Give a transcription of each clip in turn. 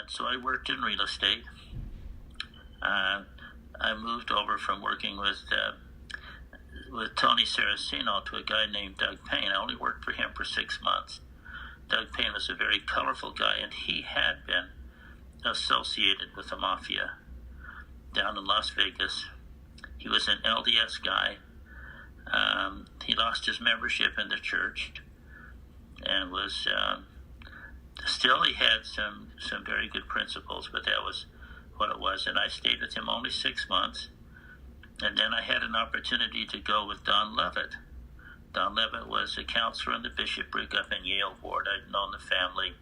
And so I worked in real estate. I moved over from working with Tony Saraceno to a guy named Doug Payne. I only worked for him for 6 months. Doug Payne was a very colorful guy, and he had been associated with the mafia down in Las Vegas. He was an LDS guy. He lost his membership in the church and was still, he had some very good principles, but that was what it was. And I stayed with him only 6 months. And then I had an opportunity to go with Don Levitt. Don Levitt was a counselor in the bishopric up in Yale Ward. I'd known the family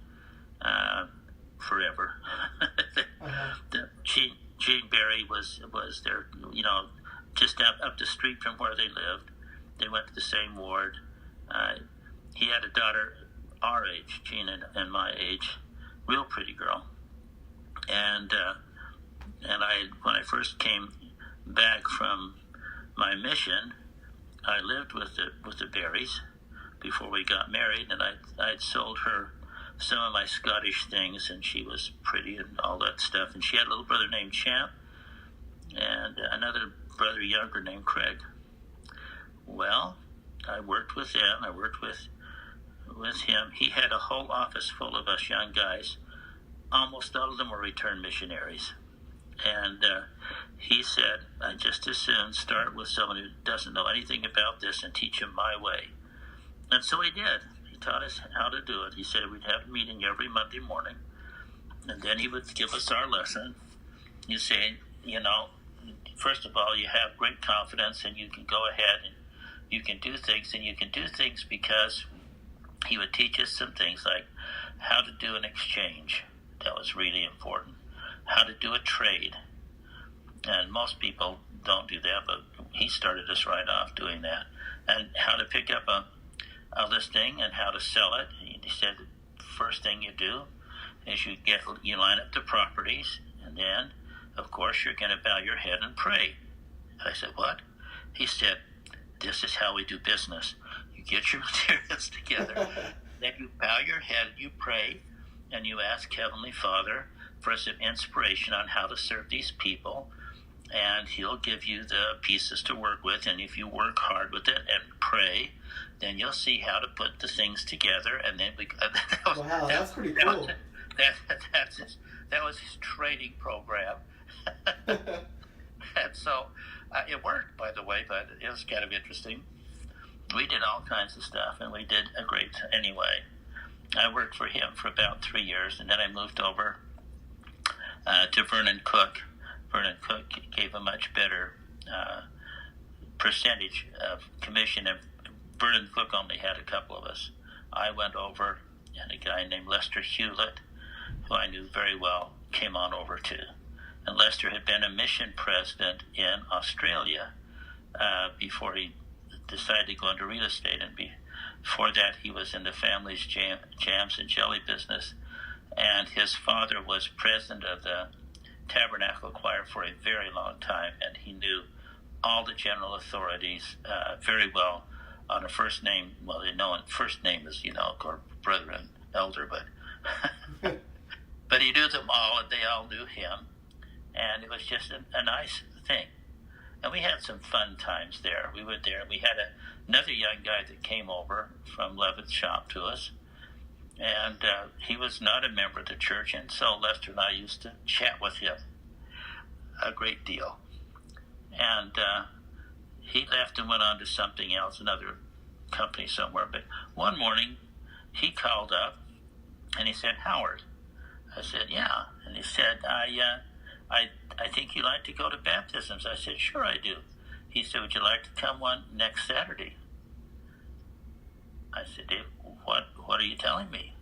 forever. Gene Barry was there, just up the street from where they lived. They went to the same ward. He had a daughter our age, Gene and my age, real pretty girl. And when I first came back from my mission, I lived with the Berries before we got married, and I'd sold her some of my Scottish things, and she was pretty and all that stuff. And she had a little brother named Champ and another brother younger named Craig. Well, I worked with them. I worked with him. He had a whole office full of us young guys. Almost all of them were returned missionaries. And he said, I just as soon start with someone who doesn't know anything about this and teach him my way. And so he did. He taught us how to do it. He said we'd have a meeting every Monday morning, and then he would give us our lesson. You say, first of all, you have great confidence and you can go ahead and you can do things, and you can do things because he would teach us some things like how to do an exchange. That was really important. How to do a trade. And most people don't do that, but he started us right off doing that. And how to pick up a listing and how to sell it. He said the first thing you do is you line up the properties, and then, of course, you're going to bow your head and pray. I said, what? He said, this is how we do business. You get your materials together, then you bow your head, you pray, and you ask Heavenly Father for some inspiration on how to serve these people, and He'll give you the pieces to work with. And if you work hard with it and pray, then you'll see how to put the things together. And then that's pretty cool. That was his training program. And so it worked, by the way, but it was kind of interesting. We did all kinds of stuff, and we did a great anyway. I worked for him for about 3 years, and then I moved over to Vernon Cook. Vernon Cook gave a much better percentage of commission, and Vernon Cook only had a couple of us. I went over, and a guy named Lester Hewlett, who I knew very well, came on over too. And Lester had been a mission president in Australia before he decided to go into real estate, and before that he was in the family's jams and jelly business. And his father was president of the Tabernacle Choir for a very long time, and he knew all the general authorities very well on a first name. Well, they know first name is, or brother and elder, but but he knew them all, and they all knew him, and it was just a nice thing. And we had some fun times there. We were there. We had another young guy that came over from Levitt's shop to us, and he was not a member of the church, and so Lester and I used to chat with him a great deal. And he left and went on to something else, another company somewhere. But one morning, he called up, and he said, Howard. I said, yeah. And he said, I think you like to go to baptisms. I said, sure I do. He said, would you like to come one next Saturday? I said, Dave, what are you telling me?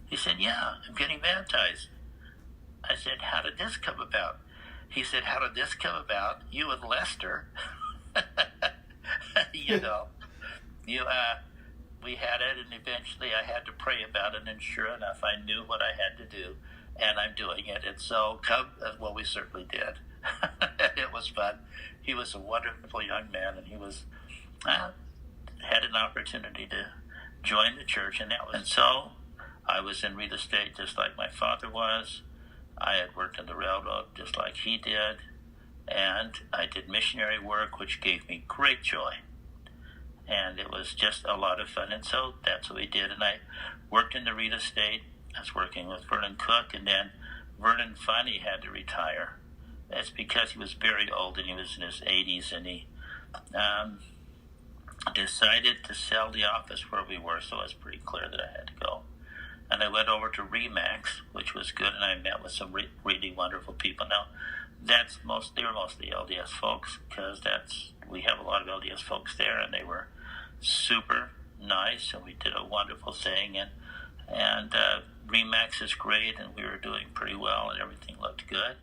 He said, yeah, I'm getting baptized. I said, how did this come about? He said, how did this come about? You and Lester, we had it, and eventually I had to pray about it, and sure enough, I knew what I had to do, and I'm doing it. And so, we certainly did. It was fun. He was a wonderful young man, and he was had an opportunity to join the church, and so I was in real estate just like my father was. I had worked on the railroad just like he did, and I did missionary work, which gave me great joy. And it was just a lot of fun, and so that's what we did. And I worked in the real estate. I was working with Vernon Cook, and then Vernon finally had to retire. That's because he was very old, and he was in his 80s, and he decided to sell the office where we were, so it was pretty clear that I had to go. And I went over to Remax, which was good, and I met with some really wonderful people. Now, they were mostly LDS folks, because we have a lot of LDS folks there, and they were super nice, and we did a wonderful thing, and Remax is great, and we were doing pretty well, and everything looked good.